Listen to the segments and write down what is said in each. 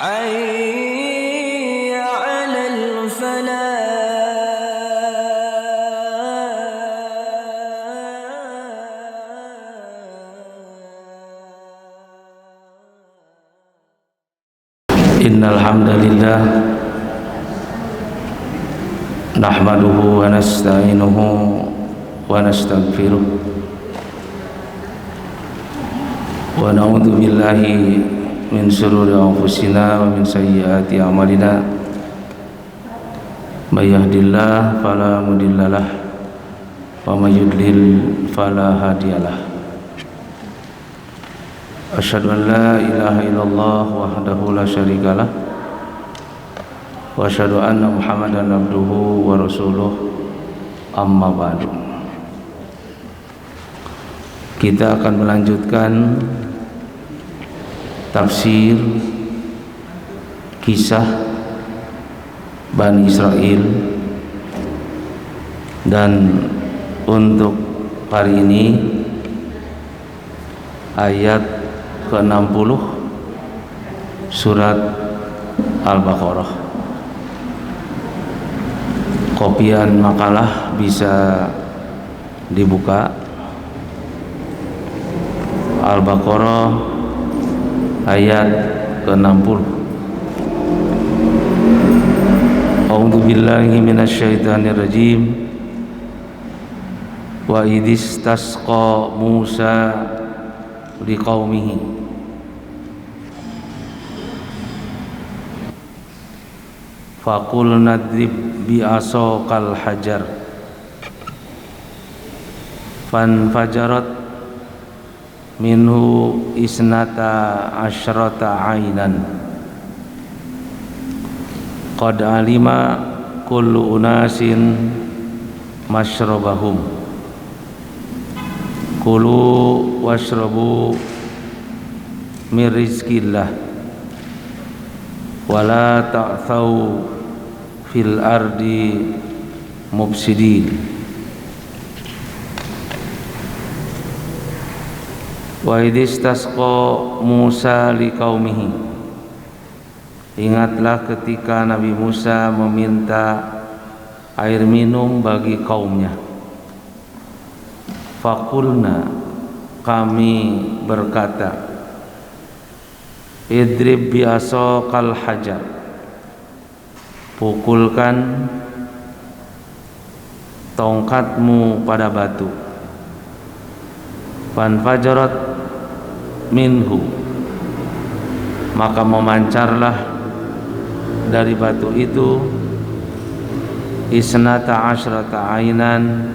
حي على الفلاح. Innal hamdalillah nahmaduhu wa nasta'inuhu wa nastaghfiruh wa na'udzu billahi min shururi anfusina wa min sayyiati a'malina may yahdihillahu fala mudhillalah wa may yudlil fala hadiyalah. Asyhadu an la ilaha illallah wahdahu la syarikalah wa asyhadu anna Muhammadan abduhu wa rasuluh, amma ba'du. Kita akan melanjutkan tafsir kisah Bani Israel, dan untuk hari ini ayat ke-60 surat Al-Baqarah. Kopian makalah bisa dibuka Al-Baqarah ayat ke-60. A'udzu billahi minasyaitonir rajim. Wa idistasqa Musa liqaumihi faqul nadrib bi'asaqal hajar fanfajarat minhu isnata asyrata ainan qad alima kullu unasin masyrabahum kulu washrabu min rizqillah wala ta'thaw fil ardi mufsidin. Wa idistasqa Musa liqaumihi, ingatlah ketika Nabi Musa meminta air minum bagi kaumnya. Faqulna, kami berkata, idrib bi'asaqal hajar, pukulkan tongkatmu pada batu. Fanfajarat minhu, maka memancarlah dari batu itu isnata asyrata ainan,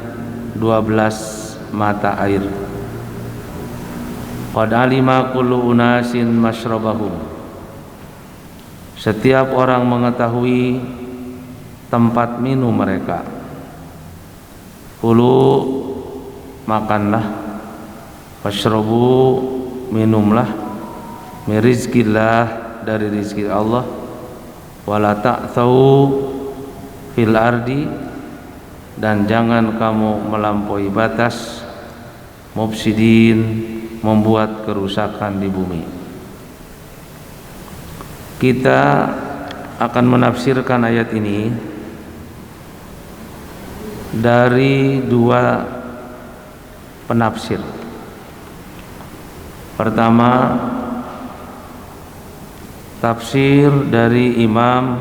12 mata air. Qad alima kullu unasin masyrabahum, setiap orang mengetahui tempat minum mereka. Kulu, makanlah, washrabu, minumlah, min rizqillah, dari rizki Allah, wala ta'thaw fil ardi, dan jangan kamu melampaui batas, mufsidin, membuat kerusakan di bumi. Kita akan menafsirkan ayat ini dari dua penafsir. Pertama, tafsir dari Imam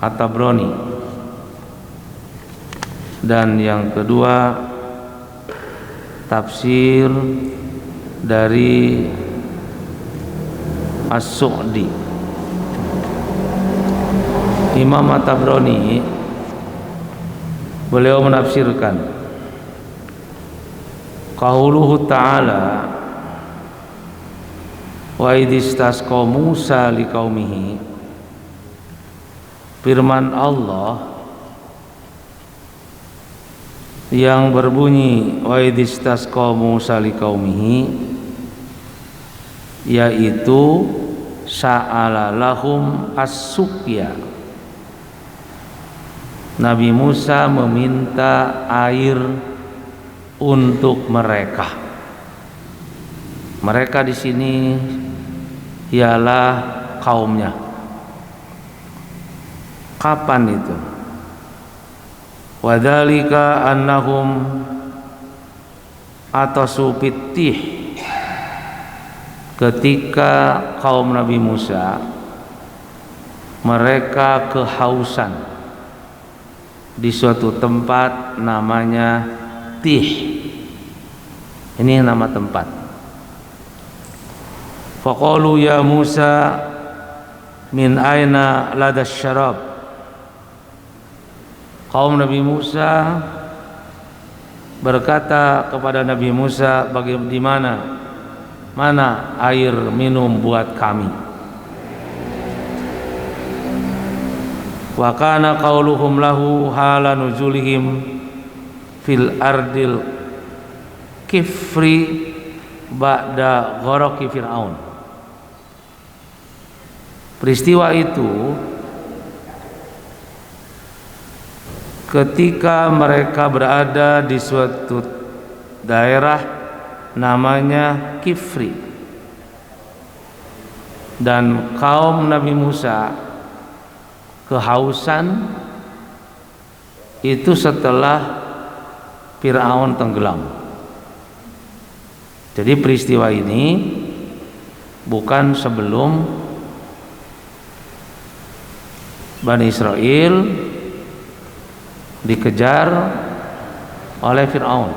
At-Tabrani, dan yang kedua tafsir dari As-Su'di. Imam At-Tabrani, beliau menafsirkan qauluhu ta'ala wa idistasqa Musa liqaumihi, firman Allah yang berbunyi wa idistasqa Musa liqaumihi, yaitu sa'ala lahum as-suqya, Nabi Musa meminta air untuk mereka. Mereka di sini ialah kaumnya. Kapan itu? Wadzalika annahum atasu pitih, ketika kaum Nabi Musa mereka kehausan di suatu tempat namanya Tih. Ini nama tempat. Faqalu ya Musa min aina ladas syarab. Kaum Nabi Musa berkata kepada Nabi Musa, di mana air minum buat kami? Wa kana qauluhum lahu hala nuzulihim fil ardil kifri ba'da gharaqi Fir'aun. Peristiwa itu ketika mereka berada di suatu daerah namanya Kifri, dan kaum Nabi Musa kehausan itu setelah Fir'aun tenggelam. Jadi peristiwa ini bukan sebelum Bani Israel dikejar oleh Fir'aun,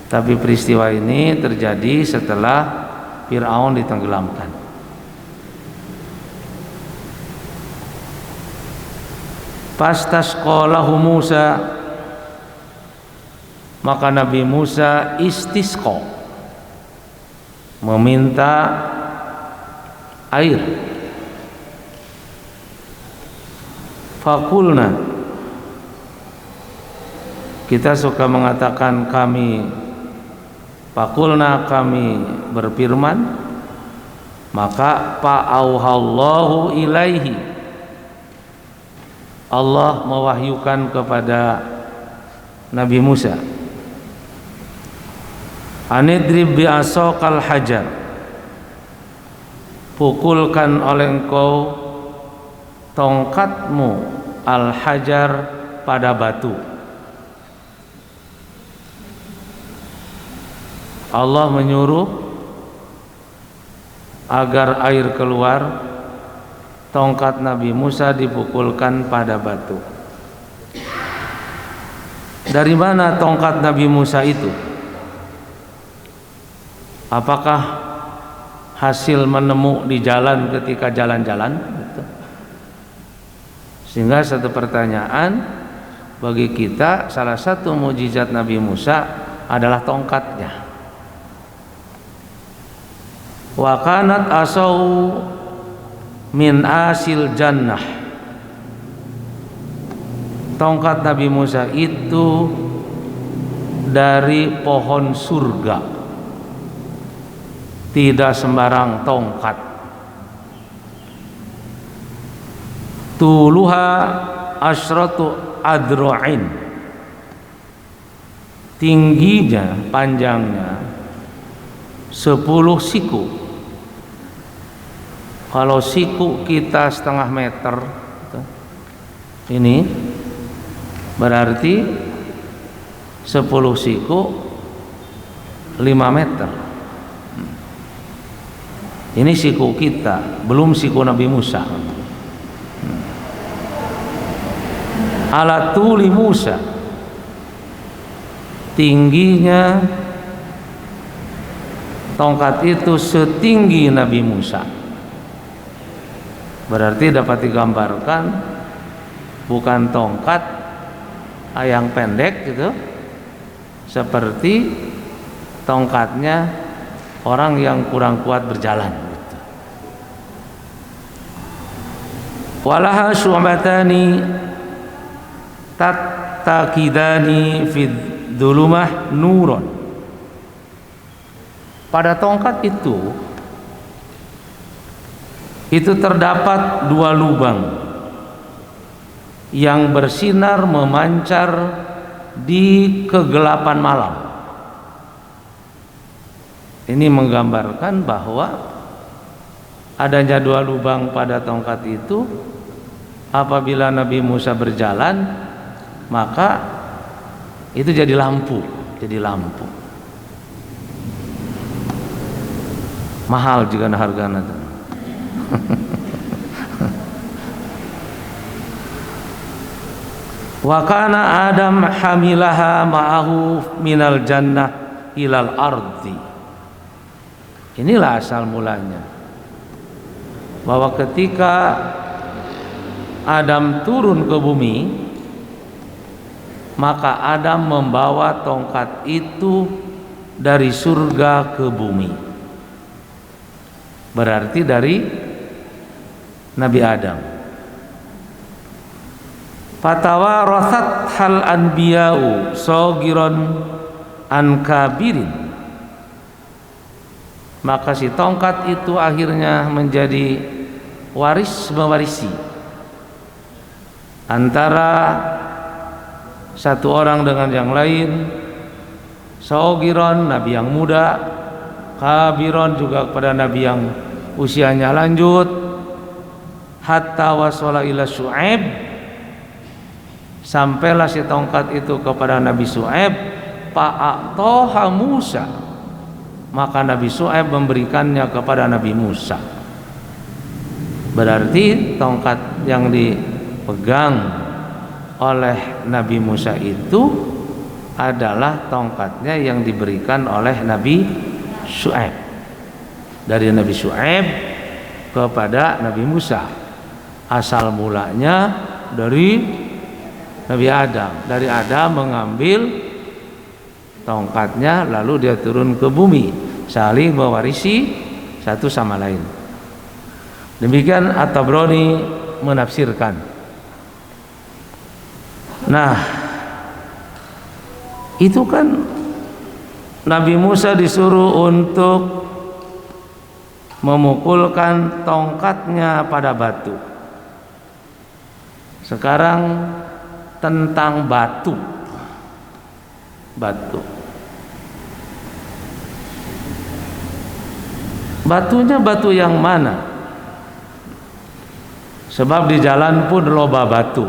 tapi peristiwa ini terjadi setelah Fir'aun ditenggelamkan. Fastasqalahu Musa, maka Nabi Musa istisqa, meminta air. Fakulna, kita suka mengatakan kami, fakulna kami berfirman, maka fa'auhallahu ilaihi, Allah mewahyukan kepada Nabi Musa, anidrib bi'asaqal hajar, pukulkan oleh engkau tongkatmu al-hajar pada batu. Allah menyuruh agar air keluar, tongkat Nabi Musa dipukulkan pada batu. Dari mana tongkat Nabi Musa itu? Apakah hasil menemu di jalan ketika jalan-jalan? Sehingga satu pertanyaan bagi kita, salah satu mukjizat Nabi Musa adalah tongkatnya. Wa kanat asau min asil jannah. Tongkat Nabi Musa itu dari pohon surga, tidak sembarang tongkat. Tuluha asyratu adru'in, tingginya, panjangnya 10 siku. Kalau siku kita setengah meter, ini berarti 10 siku 5 meter. Ini siku kita, belum siku Nabi Musa. Ala tuli Musa, tingginya tongkat itu setinggi Nabi Musa. Berarti dapat digambarkan bukan tongkat yang pendek gitu, seperti tongkatnya orang yang kurang kuat berjalan gitu. Walaha syu'batani tattakidani fid dhulumah nuron. Pada tongkat itu terdapat 2 lubang yang bersinar memancar di kegelapan malam. Ini menggambarkan bahwa adanya 2 lubang pada tongkat itu apabila Nabi Musa berjalan, maka itu jadi lampu, mahal juga harganya. Wa kana Adam hamilaha ma'ahu minal jannah ilal ardi. Inilah asal mulanya, bahwa ketika Adam turun ke bumi, maka Adam membawa tongkat itu dari surga ke bumi. Berarti dari Nabi Adam. Fatawarasat hal anbiya'u sogiron an kabirin. Maka si tongkat itu akhirnya menjadi mewarisi antara satu orang dengan yang lain. Sogiron, nabi yang muda, kabiron juga kepada nabi yang usianya lanjut, hatta wasala ila Syu'aib, sampailah si tongkat itu kepada Nabi Syu'aib. Fa'atoha Musa, maka Nabi Syu'aib memberikannya kepada Nabi Musa. Berarti tongkat yang dipegang oleh Nabi Musa itu adalah tongkatnya yang diberikan oleh Nabi Syu'aib, dari Nabi Syu'aib kepada Nabi Musa. Asal mulanya dari Nabi Adam. Dari Adam mengambil tongkatnya, lalu dia turun ke bumi, saling mewarisi satu sama lain. Demikian At-Tabrani menafsirkan. Nah, itu kan Nabi Musa disuruh untuk memukulkan tongkatnya pada batu. Sekarang tentang batu. Batunya batu yang mana? Sebab di jalan pun loba batu.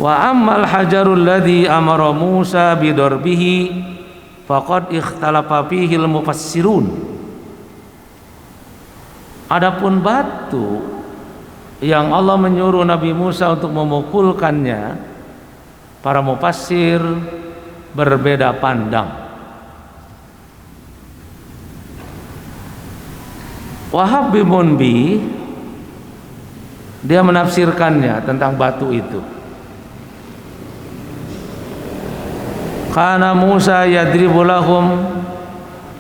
Wa ammal hajarul ladzi amara Musa bidarbihi faqad ikhtalafa fihi al-mufassirun. Adapun batu yang Allah menyuruh Nabi Musa untuk memukulkannya, para mufassir berbeda pandang. Wahab bin Munbi dia menafsirkannya tentang batu itu. Kana Musa yadribu lahum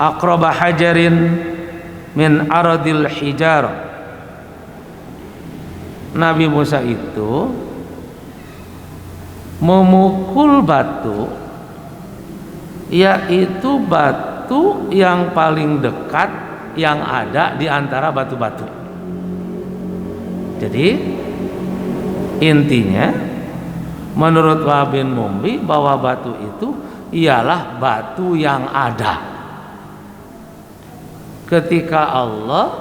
aqraba hajarin min aradil hijar. Nabi Musa itu memukul batu, yaitu batu yang paling dekat yang ada di antara batu-batu. Jadi intinya menurut Wahab bin Munbi bahwa batu itu ialah batu yang ada ketika Allah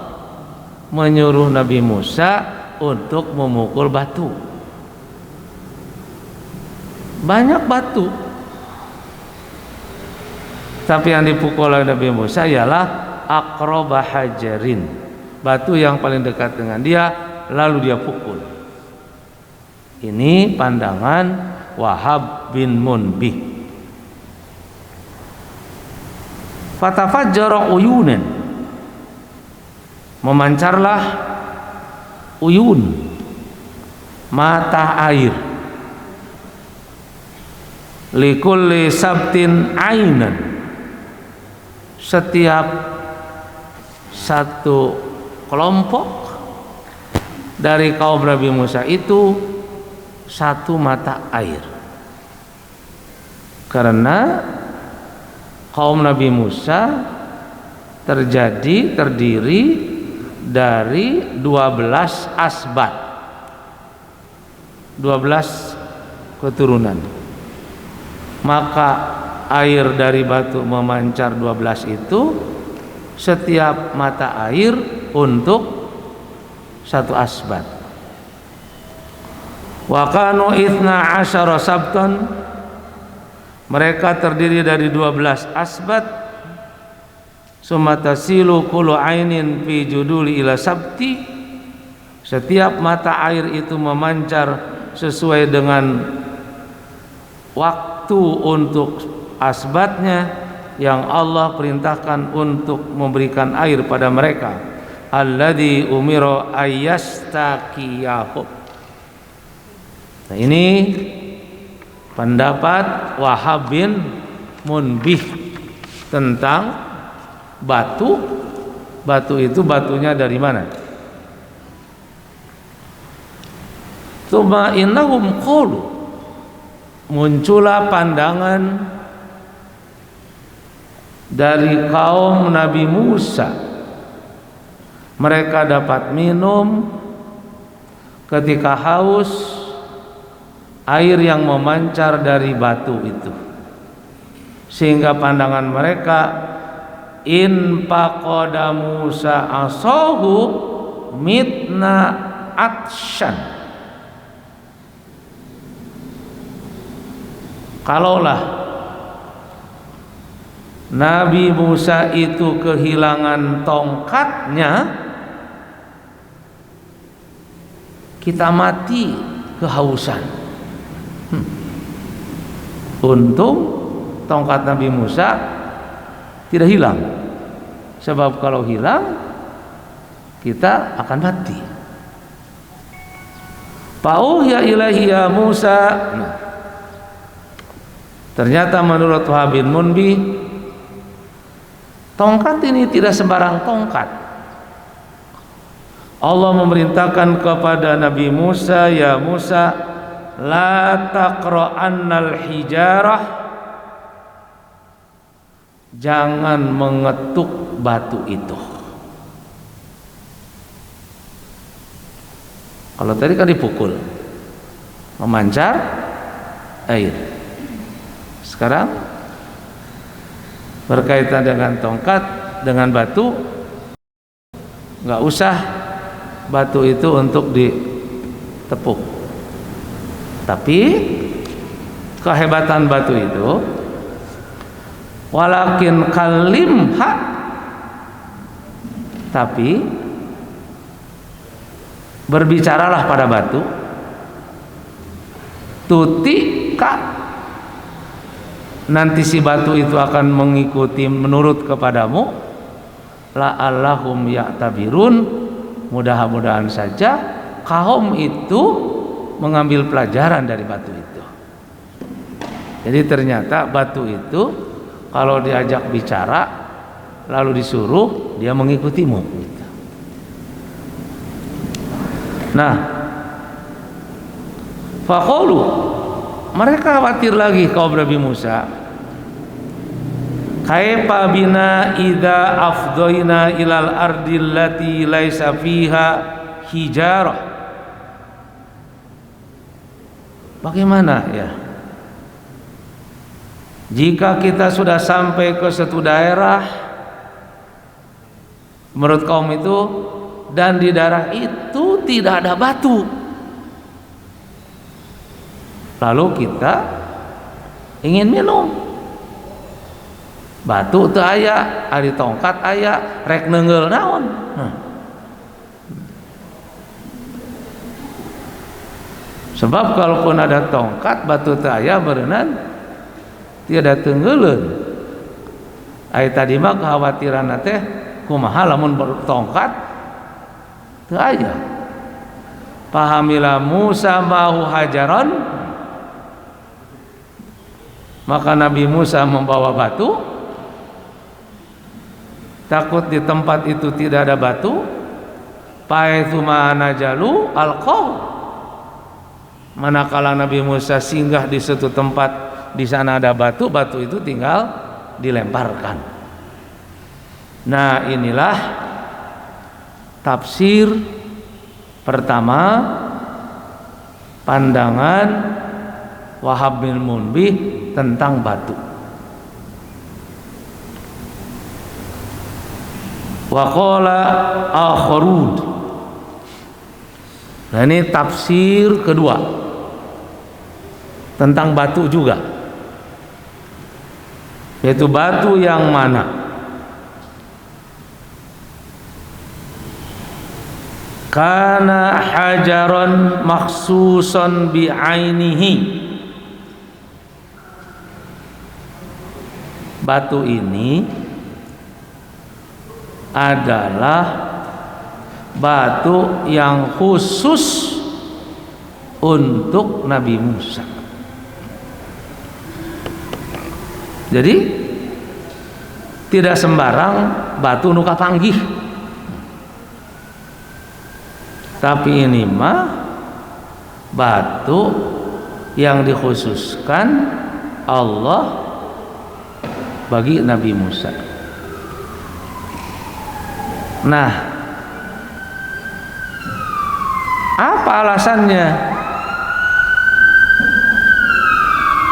menyuruh Nabi Musa untuk memukul batu. Banyak batu, tapi yang dipukul oleh Nabi Musa ialah aqraba hajarin, batu yang paling dekat dengan dia, lalu dia pukul. Ini pandangan Wahab bin Munbih. Fatafajjara uyunan, memancarlah uyun, mata air. Likulli sabtin ainan, setiap satu kelompok dari kaum Nabi Musa itu satu mata air, karena kaum Nabi Musa terdiri dari 12 asbat, 12 keturunan. Maka air dari batu memancar 12 itu, setiap mata air untuk satu asbat. Wa kanu 12 sabtan, mereka terdiri dari 12 asbat. Sumatasilu kullu ainin fi juduli ila sabti, setiap mata air itu memancar sesuai dengan waktu untuk asbatnya yang Allah perintahkan untuk memberikan air pada mereka. Alladzi umira ayyastaqiyahu. Nah, ini pendapat Wahab bin Munbih tentang batu. Batu itu batunya dari mana? Tsumma innahum qalu, muncullah pandangan dari kaum Nabi Musa. Mereka dapat minum ketika haus air yang memancar dari batu itu, sehingga pandangan mereka, in faqada Musa asahu mitna atshan, kalaulah Nabi Musa itu kehilangan tongkatnya, kita mati kehausan. Untung tongkat Nabi Musa tidak hilang, sebab kalau hilang kita akan mati. Fauhiya ilaihi ya Musa. Nah, ternyata menurut Wahab bin Munbih, tongkat ini tidak sembarang tongkat. Allah memerintahkan kepada Nabi Musa, ya Musa, la taqra'annal hijarah, jangan mengetuk batu itu. Kalau tadi kan dipukul, memancar air. Sekarang berkaitan dengan tongkat, dengan batu, nggak usah batu itu untuk ditepuk. Tapi kehebatan batu itu, walakin kalimha, tapi berbicaralah pada batu, tutika, nanti si batu itu akan mengikuti menurut kepadamu, la'allahum ya'tabirun, mudah-mudahan saja kaum itu mengambil pelajaran dari batu itu. Jadi ternyata batu itu kalau diajak bicara lalu disuruh, dia mengikutimu gitu. Nah, faqalu, mereka khawatir lagi kaum Nabi Musa, kaifa bina idza afdhaina ilal ardil lati laisa fiha hijarah. Bagaimana ya jika kita sudah sampai ke suatu daerah menurut kaum itu, dan di daerah itu tidak ada batu, lalu kita ingin minum, batu teu aya, ari tongkat aya, rek neungeul naon. Sebab kalaupun ada tongkat batu teu aya berenang tiada teungeuleun. Ai tadi mah kekhawatiran teh kumaha lamun tongkat teu aya. Pahamila Musa mahu hajaron, maka Nabi Musa membawa batu. Takut di tempat itu tidak ada batu, paitsuma najalu alqaw, manakala Nabi Musa singgah di suatu tempat di sana ada batu, batu itu tinggal dilemparkan. Nah, inilah tafsir pertama pandangan Wahab bin Munbih tentang batu. Wa qala akharun, Nah, ini tafsir kedua tentang batu juga, yaitu batu yang mana? Kana hajaron makhsuson bi'ainihi. Batu ini adalah batu yang khusus untuk Nabi Musa. Jadi tidak sembarang batu nuka panggih, tapi ini mah batu yang dikhususkan Allah bagi Nabi Musa. Nah, apa alasannya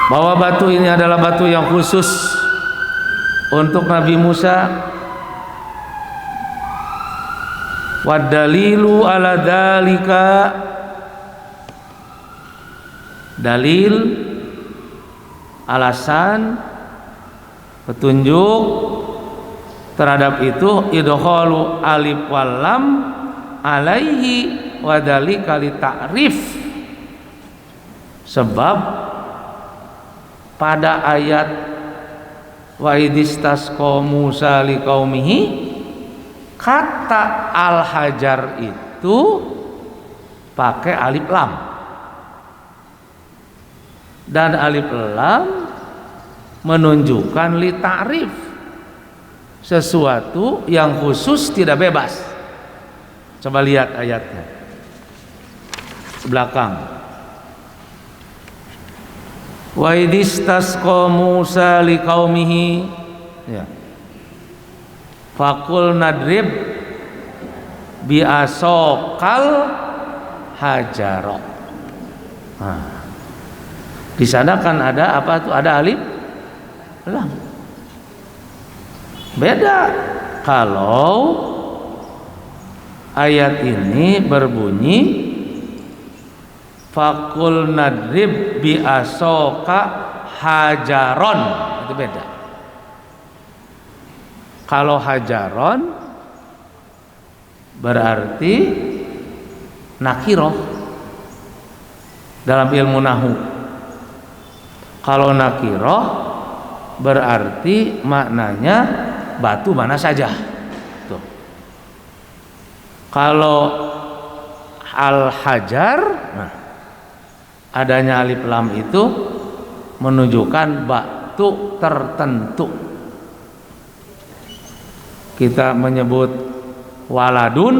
bahwa batu ini adalah batu yang khusus untuk Nabi Musa? Wadalilu ala dalika, dalil, alasan, petunjuk terhadap itu idkhalu alif wal lam alaihi wadhalika li ta'rif. Sebab pada ayat wa idistasqa Musa liqaumihi, kata al-hajar itu pakai alif lam, dan alif lam menunjukkan li ta'rif, sesuatu yang khusus, tidak bebas. Coba lihat ayatnya belakang. Wa idistasqa Musa liqaumihi, ya, faqul nadrib bi asaqal hajaro. Nah, di sana kan ada apa tuh? Ada alif lam. Beda kalau ayat ini berbunyi faqul nadrib bi asoka hajaron, itu beda. Kalau hajaron berarti nakiroh dalam ilmu nahu. Kalau nakiroh berarti maknanya batu mana saja. Tuh. Kalau al-hajar, nah, adanya alif lam itu menunjukkan batu tertentu. Kita menyebut waladun,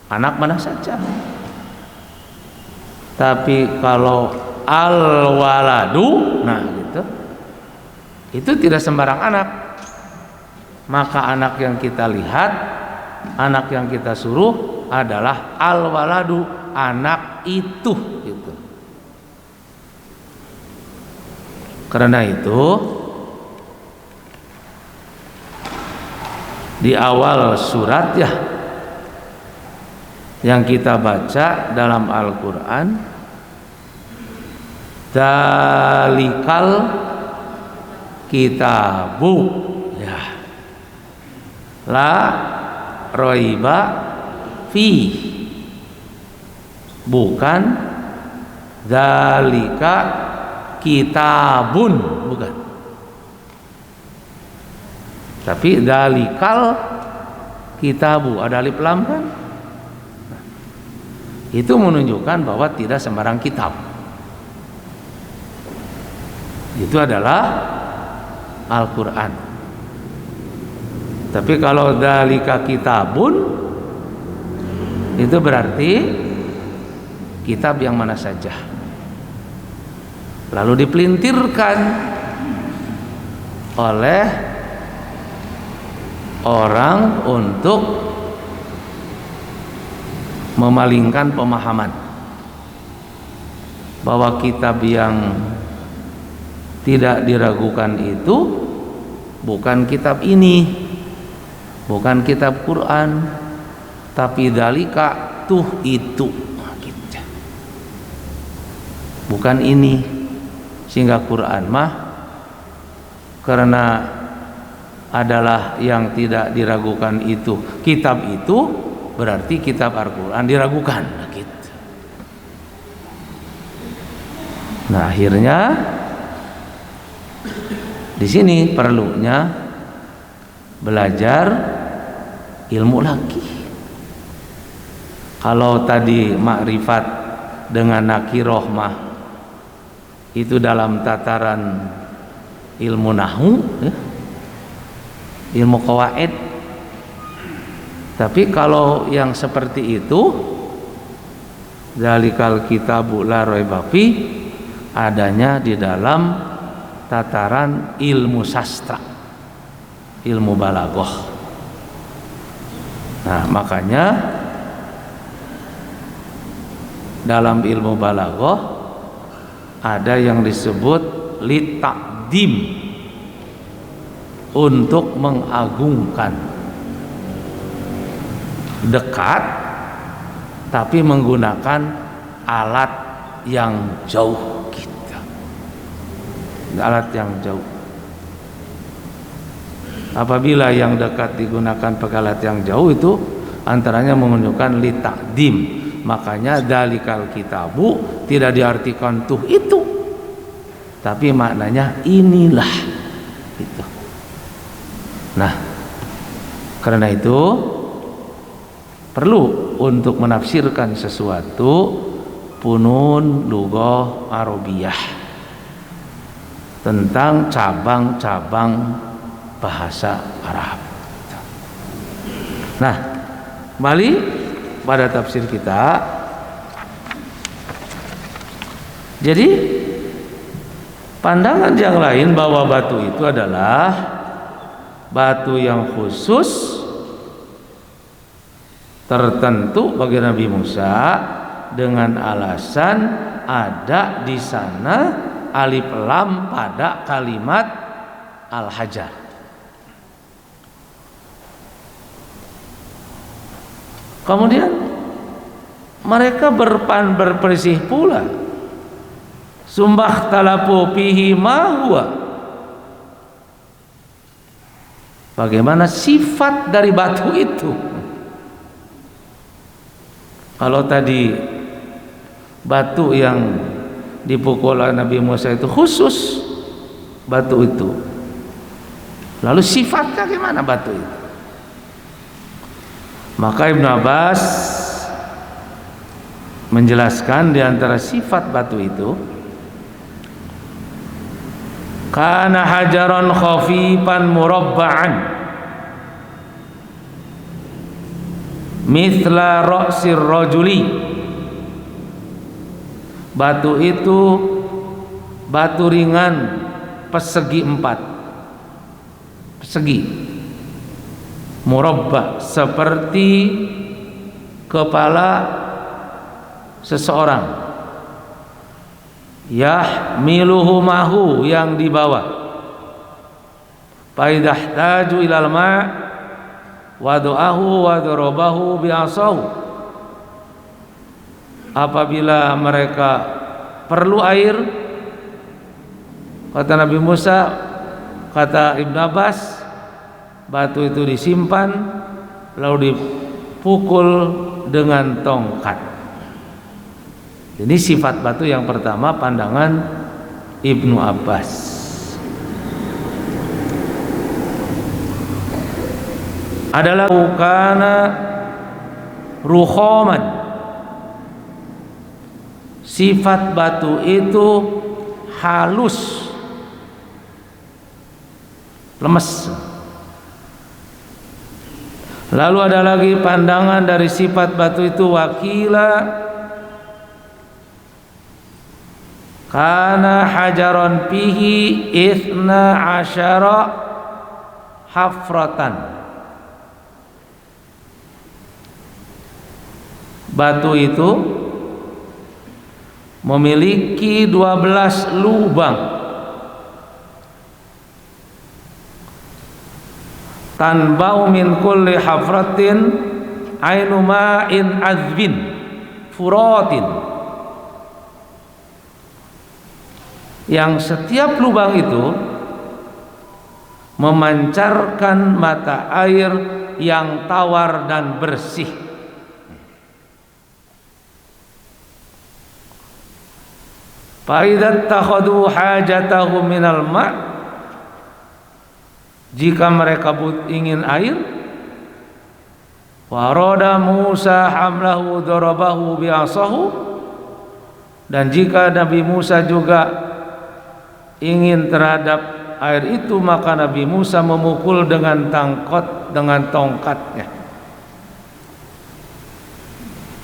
anak mana saja. Tapi kalau al-waladu, nah gitu, itu tidak sembarang anak. Maka anak yang kita lihat, anak yang kita suruh adalah al-waladu, anak itu gitu. Karena itu di awal surat ya yang kita baca dalam Al-Quran, dalikal kitabu, ya, la roiba fi, bukan dalika kitabun, bukan, tapi dalikal kitabu, ada alif lam kan. Nah, itu menunjukkan bahwa tidak sembarang kitab. Itu adalah Al-Quran. Tapi kalau dalika kitabun, itu berarti kitab yang mana saja. Lalu dipelintirkan oleh orang untuk memalingkan pemahaman bahwa kitab yang tidak diragukan itu bukan kitab ini, bukan kitab Quran, tapi dalika tuh itu gitu. Bukan ini. Sehingga Quran mah karena adalah yang tidak diragukan itu, kitab itu berarti kitab Al-Quran diragukan gitu. Nah akhirnya di sini perlunya belajar ilmu lagi. Kalau tadi makrifat dengan nakiroh mah itu dalam tataran ilmu nahwu, ilmu qawaid. Tapi kalau yang seperti itu, zalikal kitabu la raiba fi, adanya di dalam tataran ilmu sastra, ilmu balaghah. Nah, makanya dalam ilmu balaghah ada yang disebut litaqdim, untuk mengagungkan, dekat tapi menggunakan alat yang jauh gitu. Alat yang jauh. Apabila yang dekat digunakan pakai alat yang jauh, itu antaranya menunjukkan litaqdim. Makanya dalikal kitabu tidak diartikan tuh itu, tapi maknanya inilah itu. Nah, karena itu perlu untuk menafsirkan sesuatu funun lughah Arabiyah, tentang cabang-cabang bahasa Arab. Nah, kembali pada tafsir kita. Jadi pandangan yang lain bahwa batu itu adalah batu yang khusus tertentu bagi Nabi Musa dengan alasan ada di sana alif lam pada kalimat al-hajar. Kemudian mereka berperisih pula, sumbah talapu fihi ma huwa, bagaimana sifat dari batu itu. Kalau tadi batu yang dipukul oleh Nabi Musa itu khusus batu itu, lalu sifatnya gimana batu itu? Maka Ibnu Abbas menjelaskan di antara sifat batu itu, kana hajaran khafifan murabba'an mithla ra'sir rajuli. Batu itu batu ringan persegi 4, persegi murabba, seperti kepala seseorang, yahmiluhu mahu, yang dibawa, faidahtaju ilal ma' wadu'ahu wadrobahu bi'asahu, apabila mereka perlu air, kata Nabi Musa, kata Ibnu Abbas, batu itu disimpan lalu dipukul dengan tongkat. Jadi sifat batu yang pertama pandangan Ibnu Abbas. Adalah kana ruhoman, sifat batu itu halus, lemes. Lalu ada lagi pandangan dari sifat batu itu, wakila kana hajaron pihi ithna asyara hafratan, batu itu memiliki 12 lubang, tanbau min kulli hafratin ainu ma'in azbin furatin, yang setiap lubang itu memancarkan mata air yang tawar dan bersih. Fa idza takhadu hajatahum minal ma', jika mereka ingin air, wa arada Musa hamlahu darabahu bi'asahu, dan jika Nabi Musa juga ingin terhadap air itu, maka Nabi Musa memukul dengan tongkatnya.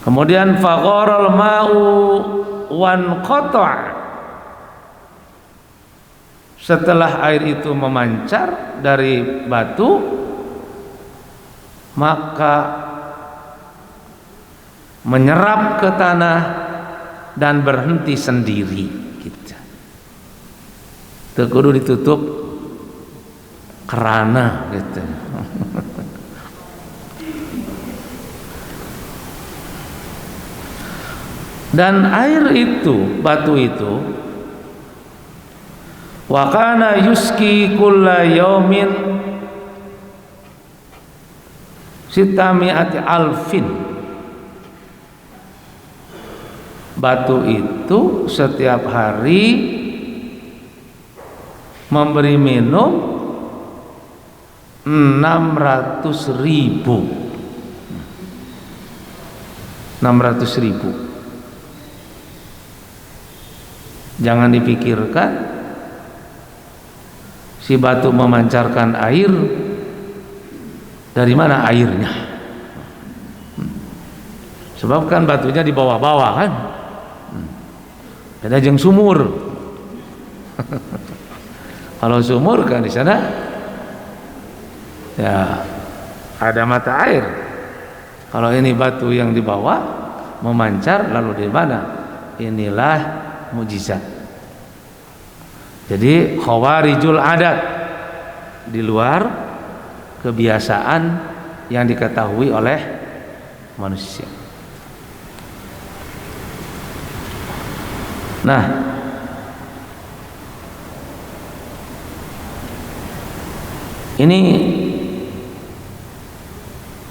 Kemudian fagharal ma'u wan qata', setelah air itu memancar dari batu, maka menyerap ke tanah dan berhenti sendiri gitu. Kudu ditutup kerana gitu. Dan air itu, batu itu, wa kana yuski kulla yaumin sitami'ati alfin, batu itu setiap hari memberi minum 600.000. Jangan dipikirkan si batu memancarkan air, dari mana airnya? Sebab kan batunya di bawah-bawah kan, beda jeung sumur. Kalau sumur kan di sana ya ada mata air. Kalau ini batu yang di bawah memancar, lalu di mana? Inilah mujizat. Jadi khawarijul adat, di luar kebiasaan yang diketahui oleh manusia. Nah, ini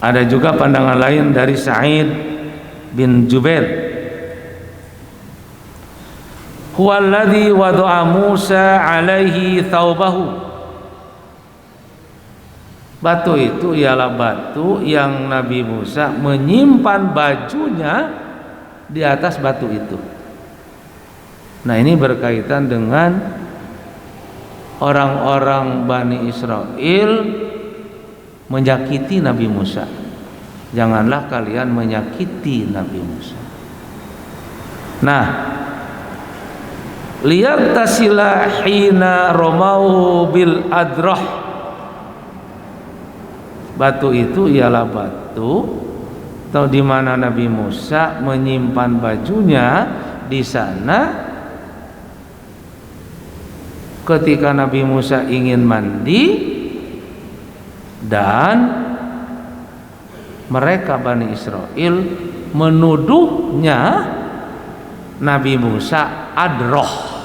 ada juga pandangan lain dari Sa'id bin Jubair. Huwallazi wada'a Musa alaihi thawbahu. Batu itu ialah batu yang Nabi Musa menyimpan bajunya di atas batu itu. Nah, ini berkaitan dengan orang-orang Bani Israel menyakiti Nabi Musa. Janganlah kalian menyakiti Nabi Musa. Nah, liyagtasila hina romau bil adrah, batu itu ialah batu atau di mana Nabi Musa menyimpan bajunya di sana. Ketika Nabi Musa ingin mandi dan mereka Bani Israel menuduhnya Nabi Musa adroh.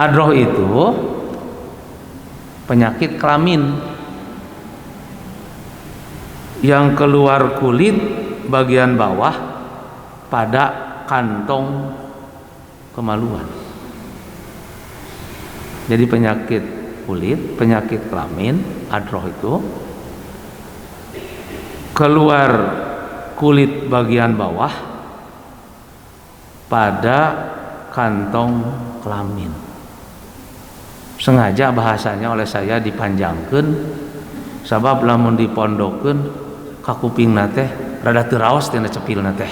Adroh itu penyakit kelamin yang keluar kulit bagian bawah pada kantong kemaluan. Jadi penyakit kulit, penyakit kelamin, adroh itu keluar kulit bagian bawah pada kantong kelamin. Sengaja bahasanya oleh saya dipanjangkan, sabab lamun dipondokeun ka kupingna teh rada teu raos tina cepilna teh.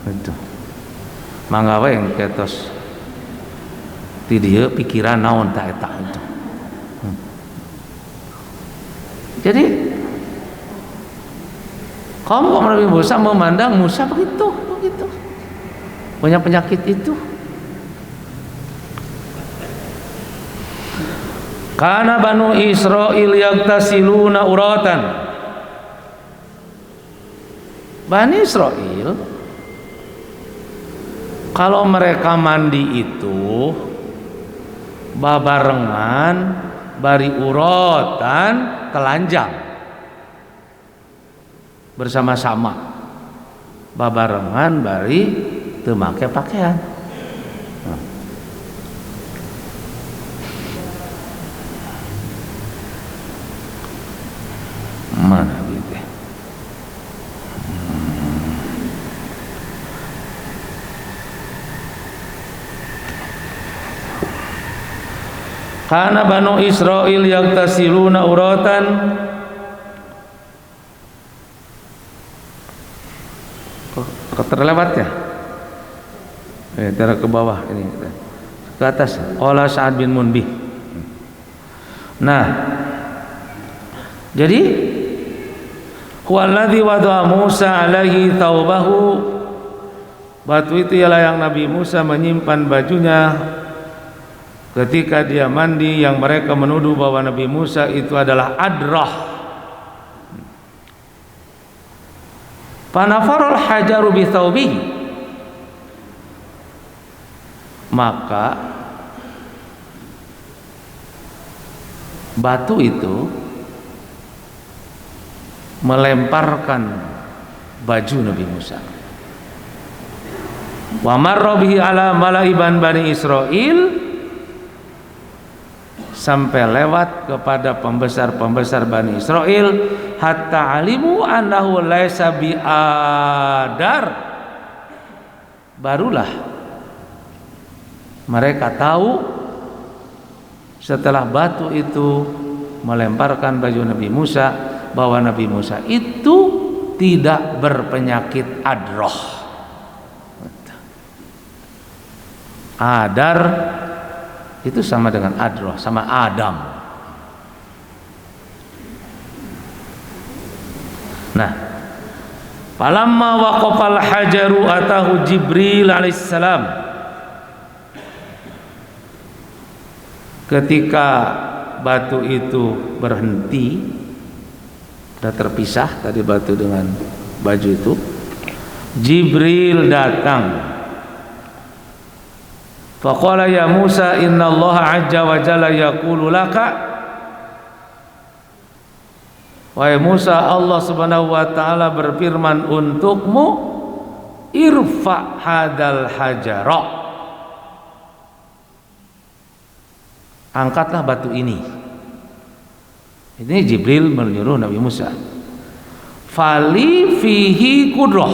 Itu. Mangga we ketos ti dieu pikiran naon ta eta itu. Jadi kaum Nabi Musa memandang Musa begitu. Punya penyakit itu. Kana Banu Israil yagtasiluna uratan. Bani Israel kalau mereka mandi itu babarengan bari urotan telanjang bersama-sama, babarengan bari teu make pakaian. Mana gitu? Karena Banu Israil yaktasiluna uratan terlewat ya? Ke bawah ini, ke atas. Qala Sa'ad bin Munbih. Nah, jadi huwallazi wada'a Musa alaihi taubahu, batu itu ialah yang Nabi Musa menyimpan bajunya ketika dia mandi, yang mereka menuduh bahwa Nabi Musa itu adalah adrah. Fanafarul hajaru bi thawbihi, maka batu itu melemparkan baju Nabi Musa. Wa marra bihi ala malaiban Bani Israil, sampai lewat kepada pembesar-pembesar Bani Israel, hatta alimu annahu laisa biadar, barulah mereka tahu setelah batu itu melemparkan baju Nabi Musa bahwa Nabi Musa itu tidak berpenyakit adroh. Adar itu sama dengan adroh, sama Adam. Nah, falamma waqafal hajaru atahu Jibril alaihissalam, ketika batu itu berhenti, sudah terpisah tadi batu dengan baju itu, Jibril datang. Faqala ya Musa innallaha azza wa jalla yaqulu laka, wahai Musa, Allah subhanahu wa ta'ala berfirman untukmu, irfa hadal hajara, angkatlah batu ini. Ini Jibril menyuruh Nabi Musa. Fali fihi qudrah,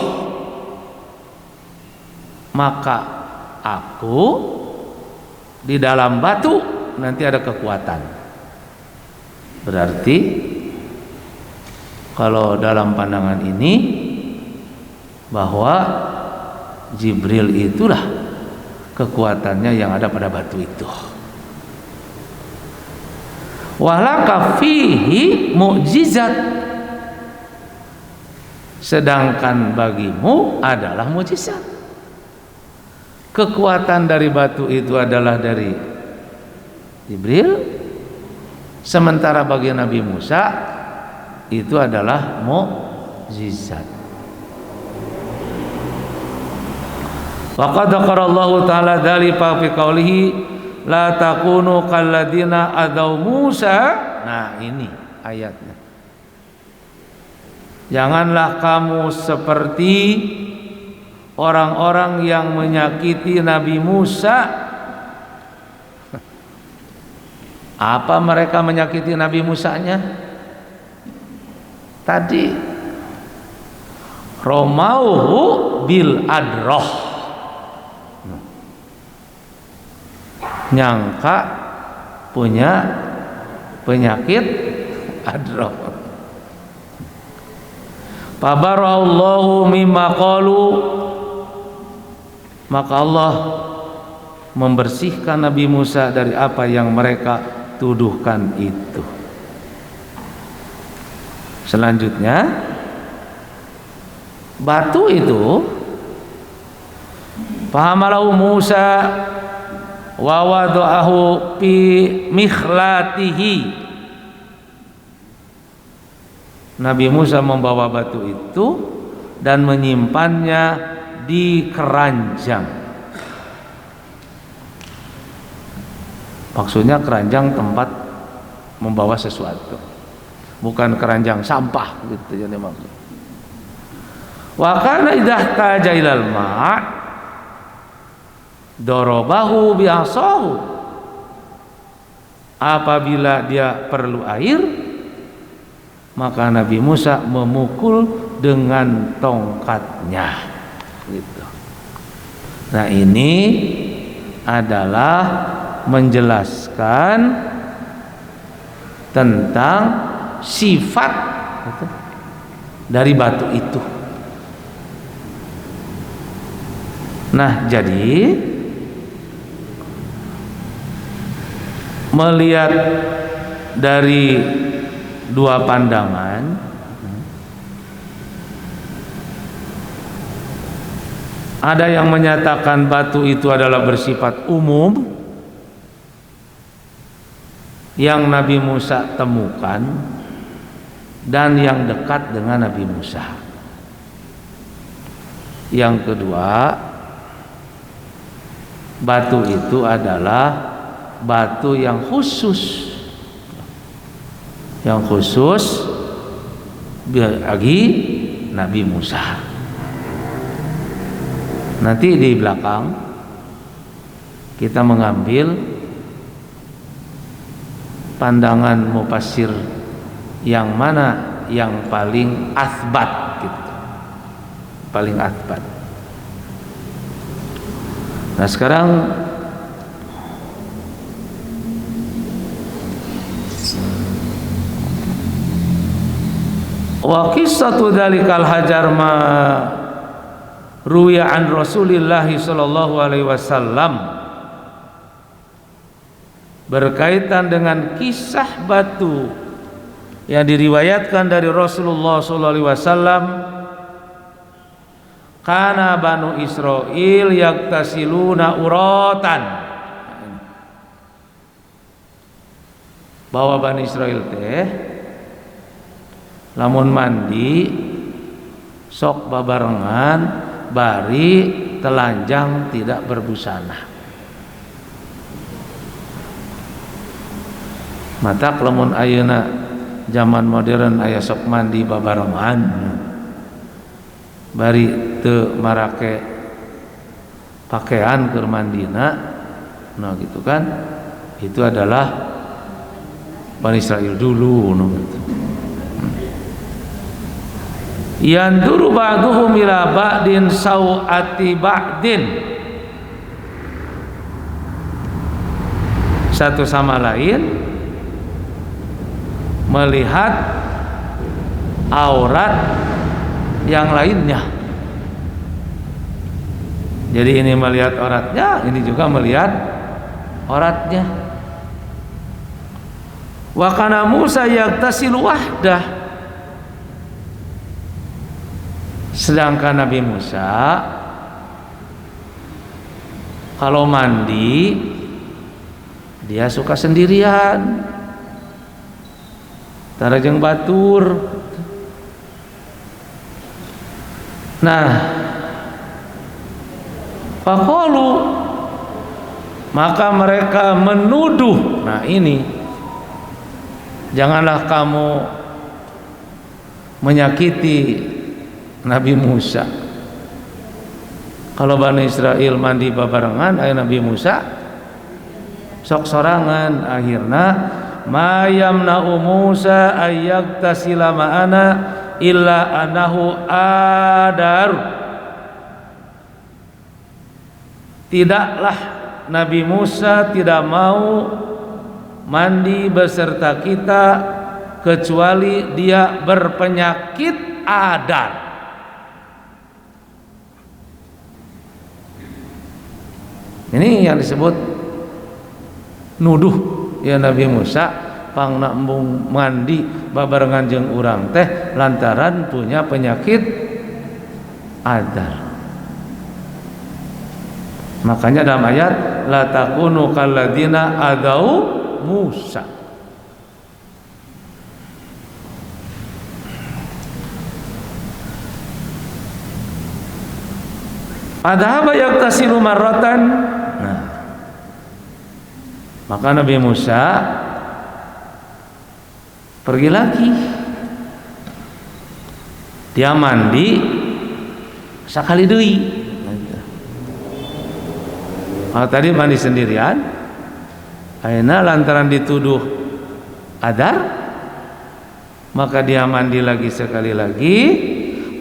maka aku di dalam batu nanti ada kekuatan. Berarti kalau dalam pandangan ini bahwa Jibril itulah kekuatannya yang ada pada batu itu. Walaka fihi mukjizat, sedangkan bagimu adalah mukjizat. Kekuatan dari batu itu adalah dari Jibril, sementara bagi Nabi Musa itu adalah mukjizat. Faqad dzakara ta'ala dzalika fi qoulihi la takunu kalladina adaw Musa. Nah, ini ayatnya. Janganlah kamu seperti orang-orang yang menyakiti Nabi Musa. Apa mereka menyakiti Nabi Musanya? Tadi romauhu bil adroh, nyangka punya penyakit adroh. Fabarallahu mimma qalu, maka Allah membersihkan Nabi Musa dari apa yang mereka tuduhkan itu. Selanjutnya, batu itu fahamalahu Musa wa wada'ahu fi mikhlatihi. Nabi Musa membawa batu itu dan menyimpannya di keranjang. Maksudnya keranjang tempat membawa sesuatu, bukan keranjang sampah gitu jadi maksud. Wa kana idza taja ilal ma' darabahu bi asahu. Apabila dia perlu air, maka Nabi Musa memukul dengan tongkatnya gitu. Nah, ini adalah menjelaskan tentang sifat dari batu itu. Nah, jadi melihat dari dua pandangan, ada yang menyatakan batu itu adalah bersifat umum yang Nabi Musa temukan dan yang dekat dengan Nabi Musa. Yang kedua, batu itu adalah batu yang khusus bagi Nabi Musa. Nanti di belakang kita mengambil pandangan mufassir yang mana yang paling athbat gitu. Paling athbat. Nah, sekarang wa qissatu dzalikal hajar ma ruwiya an Rasulillah sallallahu alaihi wasallam, berkaitan dengan kisah batu yang diriwayatkan dari Rasulullah sallallahu alaihi wasallam, kana banu Israil yaktasiluna uratan, bahwa Bani Israel teh lamun mandi sok babarengan bari telanjang tidak berbusana. Mata lamun ayeuna zaman modern aya sok mandi babarengan bari teu marake pakaian keur mandina, nah gitu kan, itu adalah Bani Israil dulu no gitu. Yanduru ba'duhum ila ba'din sau'ati ba'din, satu sama lain melihat aurat yang lainnya. Jadi ini melihat auratnya, ini juga melihat auratnya. Wa kana Musa yaktasilu wahdah, sedangkan Nabi Musa kalau mandi dia suka sendirian, tarajeng batur. Nah, faqalu, maka mereka menuduh. Nah, ini janganlah kamu menyakiti Nabi Musa. Kalau Bani Israel mandi babarengan, aya Nabi Musa sok sorangan. Akhirna ma yamna'u Musa ayyaktasila ma'ana illa anahu adar. Tidaklah Nabi Musa tidak mau mandi beserta kita kecuali dia berpenyakit adar. Ini yang disebut nuduh ya Nabi Musa pang nambung mandi babarengan jeung urang teh lantaran punya penyakit adar. Makanya dalam ayat la takunu kalladzina adau Musa. Adhaba yaktasilu marratan. Nah, maka Nabi Musa pergi lagi. Dia mandi sakali deui. Kalau tadi mandi sendirian, ayeuna lantaran dituduh adar, maka dia mandi lagi sekali lagi.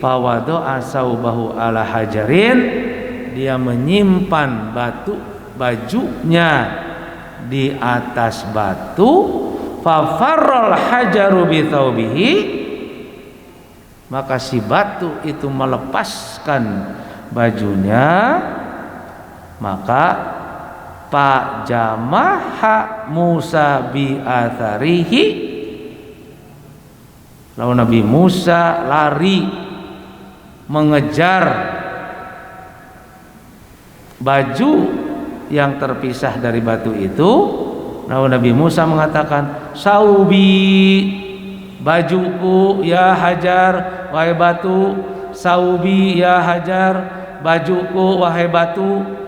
Pawado asaubahu ala hajarin, dia menyimpan bajunya di atas batu. Fafarrol hajaru bitaubihi, maka si batu itu melepaskan bajunya. Maka Pak Jamaha Musa bi atharihi, lalu Nabi Musa lari mengejar baju yang terpisah dari batu itu. Lalu Nabi Musa mengatakan, saubi, bajuku ya Hajar wahai batu, saubi ya Hajar, bajuku wahai batu.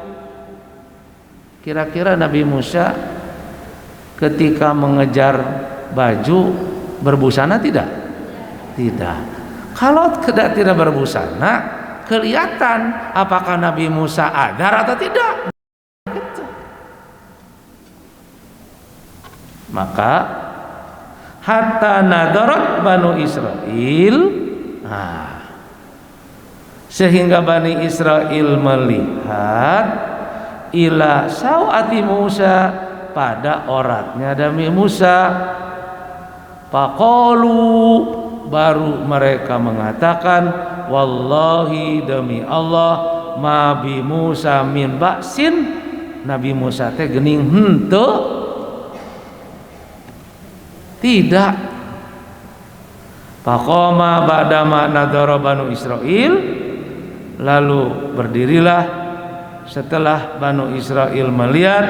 Kira-kira Nabi Musa ketika mengejar baju berbusana tidak? Tidak. Kalau tidak berbusana, kelihatan apakah Nabi Musa adar atau tidak. Maka hatta nadarat Banu Israel, sehingga Bani Israel melihat ila sawati Musa, pada auratnya Nabi Musa. Faqalu, baru mereka mengatakan, wallahi demi Allah, ma bi Musa min ba'sin, Nabi Musa teh geuning henteu. Tidak. Faqama ba'dama nadara Banu Israil, lalu berdirilah setelah Banu Israil melihat.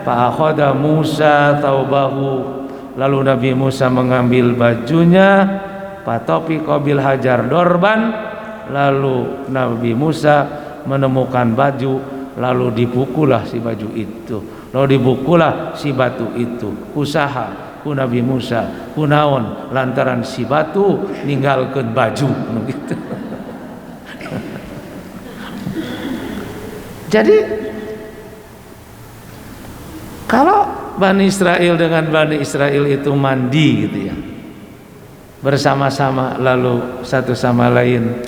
Fa akhadha Musa taubahu, lalu Nabi Musa mengambil bajunya. Fatopi qabil hajar dorban, lalu Nabi Musa menemukan baju, lalu dipukullah si baju itu, lalu dipukullah si batu itu. Usaha ku Nabi Musa kunaon lantaran si batu ninggalkeun baju gitu. Jadi kalau Bani Israel dengan Bani Israel itu mandi gitu ya, bersama-sama, lalu satu sama lain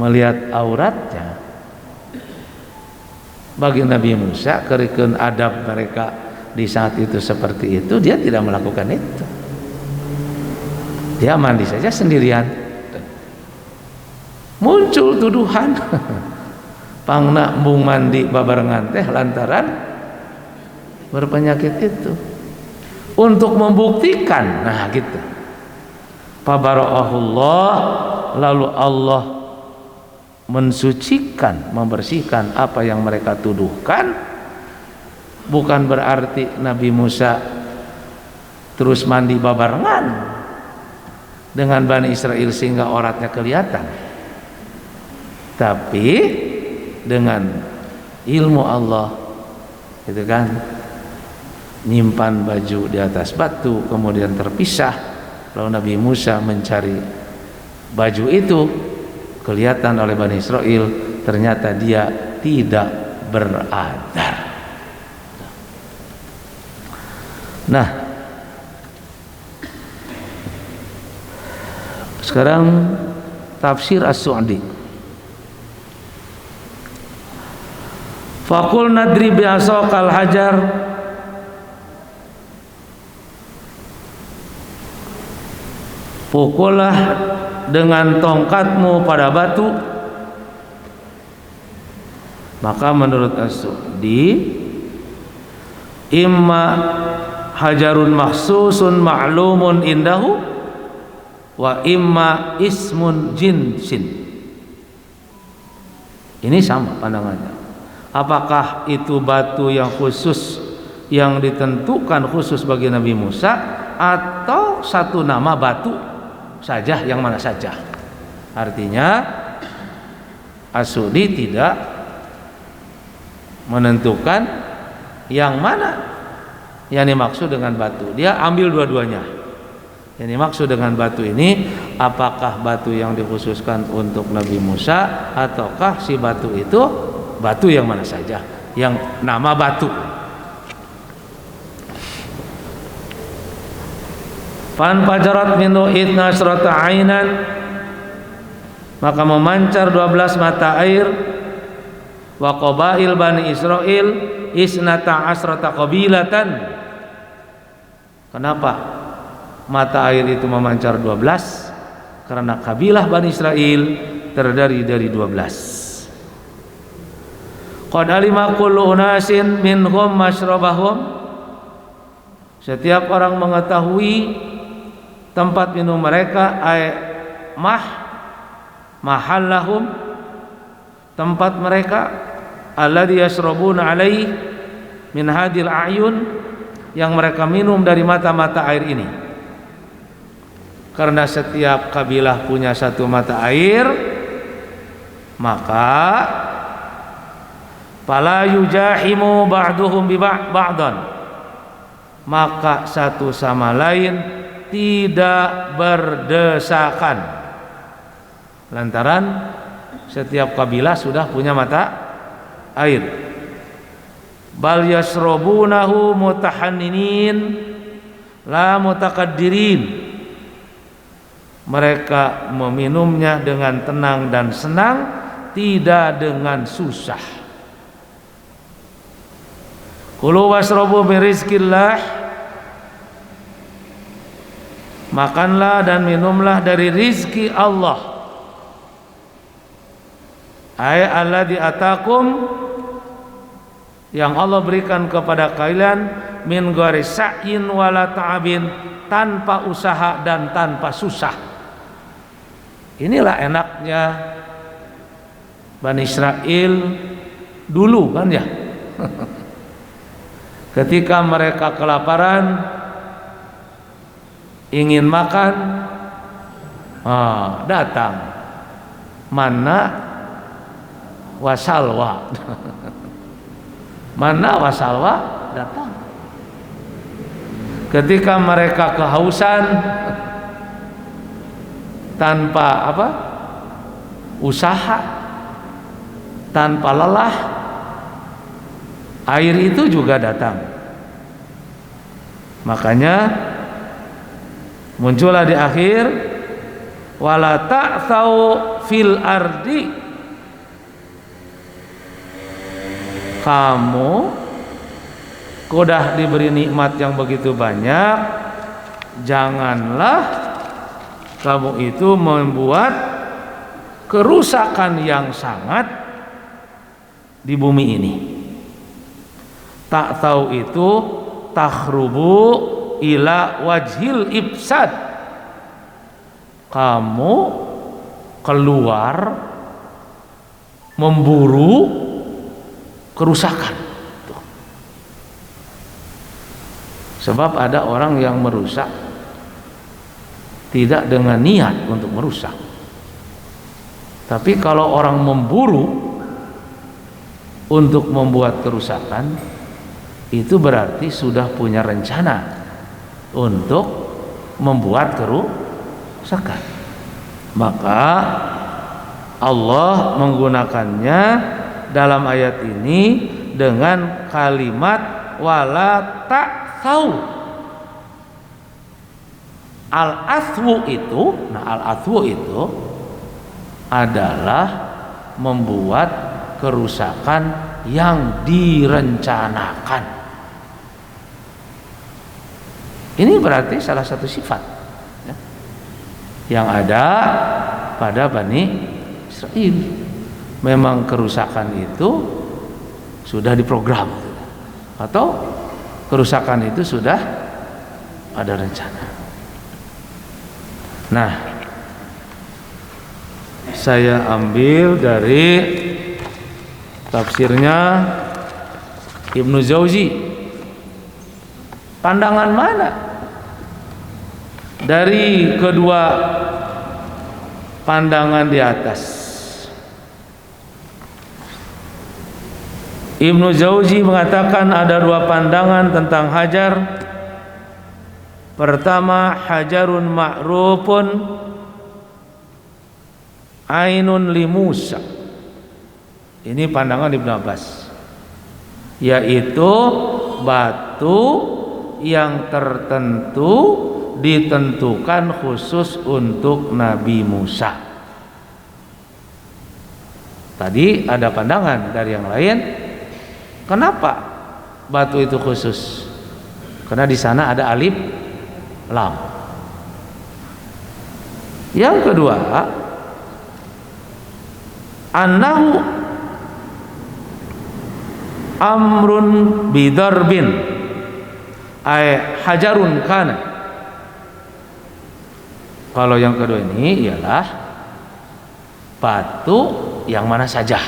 melihat auratnya, bagi Nabi Musa kerikeun adab mereka di saat itu seperti itu, dia tidak melakukan itu. Dia mandi saja sendirian. Muncul tuduhan pangna embung mandi babarengan teh lantaran berpenyakit itu. Untuk membuktikan, nah gitu, fabara'ahullah, lalu Allah mensucikan, membersihkan apa yang mereka tuduhkan. Bukan berarti Nabi Musa terus mandi babarengan dengan Bani Israel sehingga auratnya kelihatan, tapi dengan ilmu Allah itu kan, nyimpan baju di atas batu kemudian terpisah, lalu Nabi Musa mencari baju itu, kelihatan oleh Bani Israel ternyata dia tidak beradar. Nah, sekarang tafsir As-Su'di. Faqul nadri bi'asaqal hajar, pukullah dengan tongkatmu pada batu. Maka menurut As-Su'di, imma hajarun makhsusun ma'lumun indahu wa imma ismun jinsin. Ini sama pandangannya. Apakah itu batu yang khusus, yang ditentukan khusus bagi Nabi Musa, atau satu nama batu saja yang mana saja? Artinya As-Su'di tidak menentukan yang mana yang dimaksud dengan batu. Dia ambil dua-duanya. Yang dimaksud dengan batu ini, apakah batu yang dikhususkan untuk Nabi Musa, ataukah si batu itu batu yang mana saja yang nama batu. Fan fajarat minhu itna asrata ainan, maka memancar 12 mata air. Wa qabail bani Israil isnata asrata qabilatan. Kenapa mata air itu memancar 12? Karena kabilah Bani Israel terdiri dari 12. Qad alima kullu unasin minhum mashrabahum. Setiap orang mengetahui tempat minum mereka, mahallahum, tempat mereka, alladhi yashrabuna alaihi min hadil a'yun, yang mereka minum dari mata-mata air ini. Karena setiap kabilah punya satu mata air, maka fala yujahimu ba'duhum bi ba'dan, maka satu sama lain tidak berdesakan, lantaran setiap kabilah sudah punya mata air. Bal yasrobunahu mutahanninin la mutakaddirin, mereka meminumnya dengan tenang dan senang, tidak dengan susah. Kulu wasrobu min rizqillah, makanlah dan minumlah dari rizki Allah. Ay alladzi atakum, yang Allah berikan kepada kalian, min ghairi sa'in wala ta'abin, tanpa usaha dan tanpa susah. Inilah enaknya Bani Israel dulu kan ya. Ketika mereka kelaparan, ingin makan, datang manna wasalwa. Manna wasalwa datang. Ketika mereka kehausan, tanpa usaha, tanpa lelah, air itu juga datang. Makanya muncullah di akhir, wala ta'thau fil ardi, kamu sudah diberi nikmat yang begitu banyak, janganlah kamu itu membuat kerusakan yang sangat di bumi ini. Ta'thau itu takhrubu ila wajhil ibsad, kamu keluar memburu kerusakan. Tuh. Sebab ada orang yang merusak tidak dengan niat untuk merusak, tapi kalau orang memburu untuk membuat kerusakan, itu berarti sudah punya rencana untuk membuat kerusakan. Maka Allah menggunakannya dalam ayat ini dengan kalimat wala ta'thau. Al-athwu itu, al-athwu itu adalah membuat kerusakan yang direncanakan. Ini berarti salah satu sifat ya, yang ada pada Bani Israel. Memang kerusakan itu sudah diprogram, atau kerusakan itu sudah ada rencana. Nah, saya ambil dari tafsirnya Ibnu Jauzi. Pandangan mana dari kedua pandangan di atas? Ibnu Jauzi mengatakan ada dua pandangan tentang hajar. Pertama, hajarun ma'rufun ainun li Musa. Ini pandangan Ibnu Abbas, yaitu batu yang tertentu ditentukan khusus untuk Nabi Musa. Tadi ada pandangan dari yang lain, kenapa batu itu khusus? Karena di sana ada alif lam. Yang kedua, annahu amrun bidarbin ay hajarun kana. Kalau yang kedua ini ialah batu yang mana saja,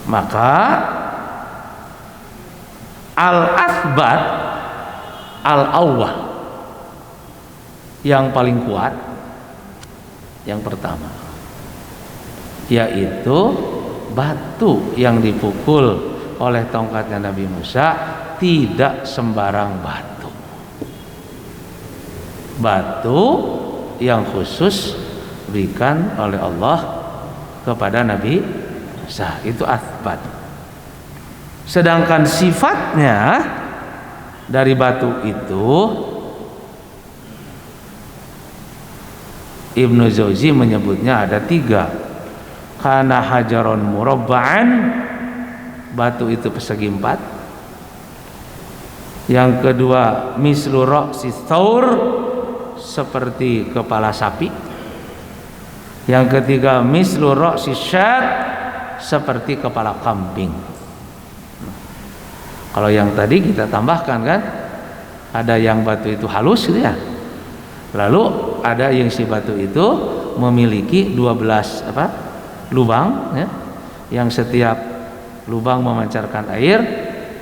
maka al-athbat al-awwah, yang paling kuat yang pertama, yaitu batu yang dipukul oleh tongkatnya Nabi Musa tidak sembarang batu. Batu yang khusus berikan oleh Allah kepada Nabi Musa, itu athbat. Sedangkan sifatnya dari batu itu, Ibnu Jauzi menyebutnya ada tiga. Kana hajaron murabba'an, batu itu persegi empat. Yang kedua, mislu ra'si tsaur, seperti kepala sapi. Yang ketiga, mislu ra'si syat, seperti kepala kambing. Kalau yang tadi kita tambahkan kan, ada yang batu itu halus gitu ya. Lalu ada yang si batu itu memiliki 12 lubang ya, yang setiap lubang memancarkan air,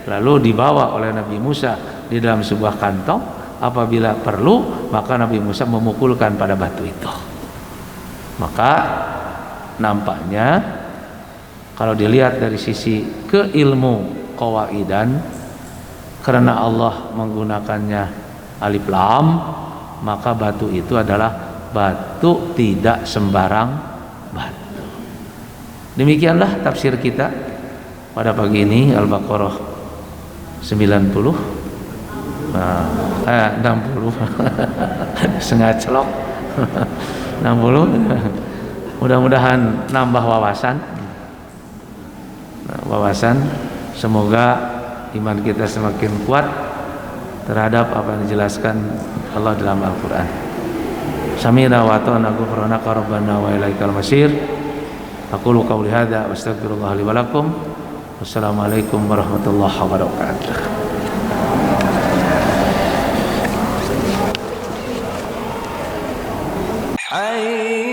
lalu dibawa oleh Nabi Musa di dalam sebuah kantong. Apabila perlu, maka Nabi Musa memukulkan pada batu itu. Maka nampaknya kalau dilihat dari sisi keilmu qawaidan, karena Allah menggunakannya alif lam, maka batu itu adalah batu tidak sembarang batu. Demikianlah tafsir kita pada pagi ini, Al-Baqarah 90 60 setengah celok 60. Mudah-mudahan nambah wawasan. Semoga iman kita semakin kuat terhadap apa yang dijelaskan Allah dalam Al-Quran. Sami'na wa ata'na ghufranaka rabbana wa ilaikal masir. Aqulu qawli hadza wa astaghfirullah li wa lakum. Wassalamualaikum warahmatullahi wabarakatuh. حي